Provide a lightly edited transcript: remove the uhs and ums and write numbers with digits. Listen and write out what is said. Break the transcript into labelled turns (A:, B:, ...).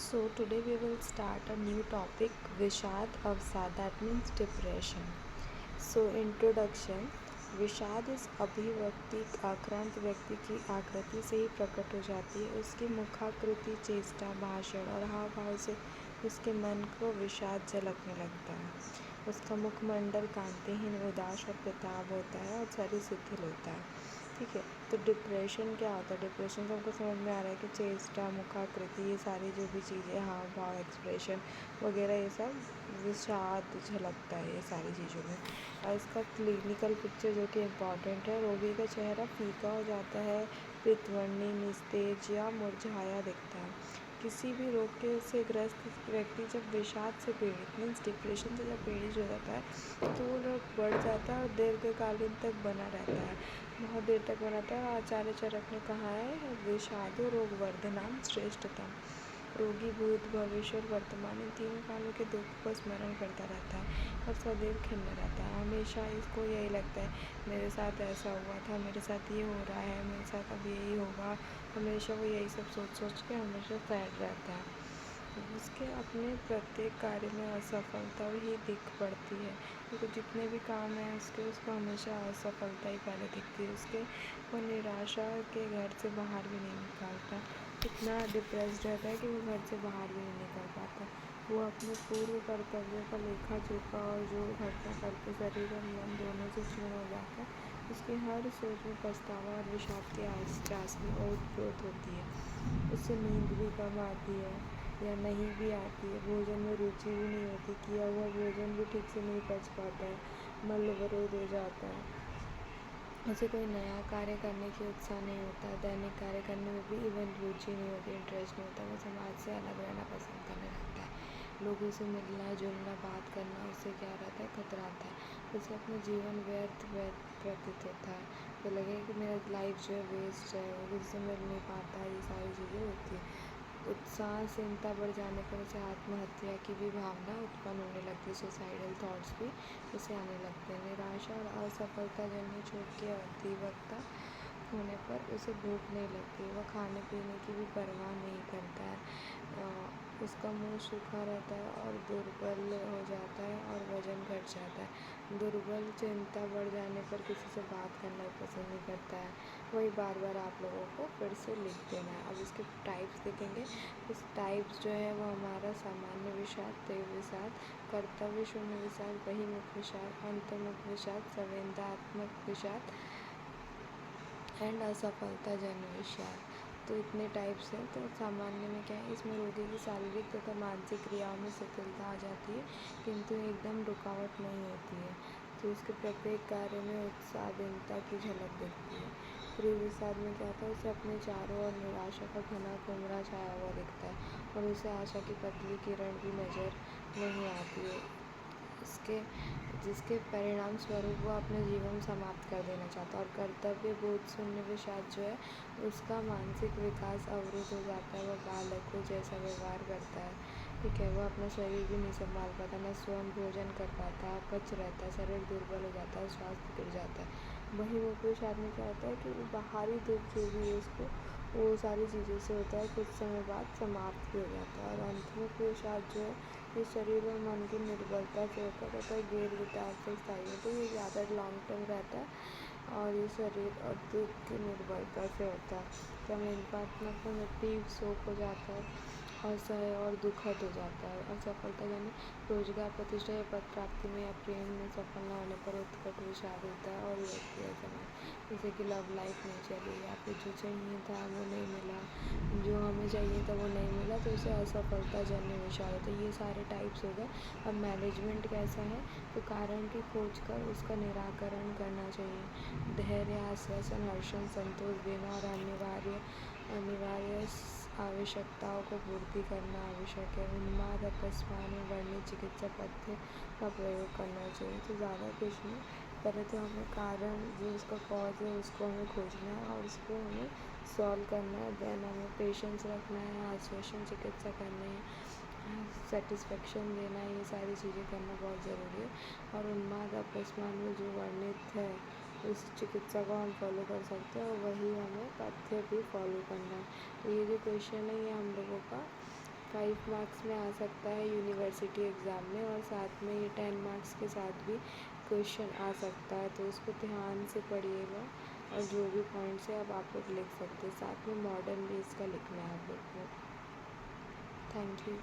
A: So today we will start a new topic, Vishad Avsad, that means depression. So introduction. विषाद इस अभिव्यक्ति आक्रांत व्यक्ति की आकृति से ही प्रकट हो जाती है। उसकी मुखाकृति, चेष्टा, भाषण और हाव भाव से उसके मन को विषाद झलकने लगता है। उसका मुखमंडल कांतिहीन, उदास और बेताब होता है और शरीर शिथिल होता है। ठीक है, तो डिप्रेशन क्या होता है? डिप्रेशन से हमको समझ में आ रहा है कि चेष्टा, मुखाकृति, ये सारी जो भी चीज़ें, हाव भाव, एक्सप्रेशन वगैरह, ये सब विषाद झलकता है ये सारी चीज़ों में। और इसका क्लिनिकल पिक्चर जो कि इम्पॉर्टेंट है, रोगी का चेहरा फीका हो जाता है, पीतवर्णी, निस्तेज या मुरझाया दिखता है। किसी भी रोग के से ग्रस्त व्यक्ति जब विषाद से पीड़ित मीन्स डिप्रेशन से जब पीड़ित हो जाता है तो वो रोग बढ़ जाता है और दीर्घकालीन तक बना रहता है, बहुत देर तक बनाता है। आचार्य चरक ने कहा है, विषादो रोग वर्धनाम श्रेष्ठतम। रोगी भूत, भविष्य और वर्तमान इन तीनों कालों के दुख को स्मरण करता रहता है और सदैव खिन्न रहता है। हमेशा इसको यही लगता है, मेरे साथ ऐसा हुआ था, मेरे साथ ये हो रहा है, मेरे साथ अब यही होगा। हमेशा वो यही सब सोच सोच के हमेशा सैड रहता है। उसके अपने प्रत्येक कार्य में असफलता ही दिख पड़ती है, क्योंकि जितने भी काम हैं उसको हमेशा असफलता ही पहले दिखती है। उसके वो निराशा के घर से बाहर भी नहीं निकालता, इतना डिप्रेस्ड रहता है कि वो घर से बाहर भी नहीं निकल पाता। वो अपने पूर्व कर्तव्यों का लेखा जोखा और जो घटना करके शरीर और मन दोनों से क्षीण हो जाता है। उसकी हर सोच में पछतावा और विषाद की चाशनी ओतप्रोत होती है। उससे नींद भी कम आती है या नहीं भी आती है, भोजन में रुचि भी नहीं होती, किया हुआ भोजन भी ठीक से नहीं पच पाता है, मलबलोद हो जाता है। उसे कोई नया कार्य करने की उत्साह नहीं होता, दैनिक कार्य करने में भी इवन रुचि नहीं होती, इंटरेस्ट नहीं होता। वो समाज से अलग रहना पसंद करने लगता है। लोगों से मिलना जुलना, बात करना उससे क्या रहता है, खतराता है। उसे अपना जीवन व्यर्थ प्रतीत होता है। तो लगे कि मेरा लाइफ जो है वेस्ट है, वो किसी से मिल नहीं पाता, ये सारी चीज़ें होती है। उत्साहहीनता बढ़ जाने पर उसे आत्महत्या की भी भावना उत्पन्न होने लगती है, सुसाइडल थॉट्स भी उसे आने लगते हैं। निराशा और असफलता जन्य चोट की अधिवक्ता होने पर उसे भूख नहीं लगती, वह खाने पीने की भी परवाह नहीं करता है। उसका मुंह सूखा रहता है और दुर्बल हो जाता है और वजन घट जाता है। दुर्बल, चिंता बढ़ जाने पर किसी से बात करना पसंद नहीं करता है। वही बार बार आप लोगों को फिर से लिख देना है। अब इसके टाइप्स देखेंगे। इस टाइप्स जो है वो हमारा सामान्य विषाद, तीव्र विषाद, कर्तव्य शून्य विषाद, बहिमुख विषाद, अंतर्मुख विषाद, संवेदनात्मक विषाद एंड असफलता जन्य विषाद। तो इतने टाइप्स हैं। तो सामान्य में क्या है, इसमें रोगी की शारीरिक तथा मानसिक क्रियाओं में शिथिलता आ जाती है, किंतु एकदम रुकावट नहीं होती है। तो इसके प्रत्येक कार्य में उत्साहहीनता की झलक दिखती है। तीव्र विषाद में क्या होता है, उसे अपने चारों ओर निराशा का घना कुमरा छाया हुआ दिखता है और उसे आशा की पतली किरण भी नज़र नहीं आती है। इसके जिसके परिणाम स्वरूप वो अपना जीवन समाप्त कर देना चाहता है। और कर्तव्य बोध शून्य विषाद जो है, उसका मानसिक विकास अवरुद्ध हो जाता है। वह बालकों जैसा व्यवहार करता है। ठीक है, वह अपना शरीर भी नहीं संभाल पाता, न स्वयं भोजन कर पाता, अपच रहता है, शरीर दुर्बल हो जाता है, स्वास्थ्य गिर जाता है। बहिर्मुख विषाद में क्या होता है कि बाहरी दुख जो भी है उसको वो सारी चीज़ों से होता है, कुछ समय बाद समाप्त भी हो जाता है। और अंतमुख विषाद जो है, ये शरीर और मन की निर्बलता से होता है तथा दीर्घकाल से स्थायी है। तो ये ज़्यादा लॉन्ग टर्म रहता है और ये शरीर और दुख की निर्बलता से होता है। संवेदनात्मक में तीव्र शोक हो जाता है, असह्य और दुखद हो जाता है। असफलता यानी रोजगार, प्रतिष्ठा या पद प्राप्ति में या प्रेम में सफल न होने पर उत्कट विषाद होता है। और व्यक्ति ऐसा जैसे कि लव लाइफ नहीं चली या फिर जो चाहिए था वो नहीं मिला, जो हमें चाहिए था वो नहीं मिला, तो उसे असफलता जन्य विषाद होता है। ये सारे टाइप्स हो गए। अब मैनेजमेंट कैसा है, तो कारण की खोज कर उसका निराकरण करना चाहिए। धैर्य, आश्वासन, हर्षण, संतोष देना और अनिवार्य आवश्यकताओं को पूर्ति करना आवश्यक है। उन्माद अपस्मान में वर्णित चिकित्सा पद्धति का प्रयोग करना चाहिए। तो ज़्यादा कुछ नहीं, पहले तो हमें कारण जो उसका कॉज है उसको हमें खोजना है और उसको हमें सॉल्व करना है। देन हमें पेशेंस रखना है, आश्वासन चिकित्सा करनी है, सेटिस्फेक्शन देना है, ये सारी चीज़ें करना बहुत ज़रूरी है। और उन्माद अपस्मान में जो वर्णित है उस चिकित्सा को हम फॉलो कर सकते हैं और वही हमें पथ्य भी फॉलो करना है। तो ये जो क्वेश्चन है ये हम लोगों का 5 मार्क्स में आ सकता है यूनिवर्सिटी एग्ज़ाम में, और साथ में ये 10 मार्क्स के साथ भी क्वेश्चन आ सकता है। तो उसको ध्यान से पढ़िएगा, और जो भी पॉइंट्स है अब आप लोग लिख सकते हैं। साथ में मॉडर्न भी इसका लिखना है आप लोग को। Thank you.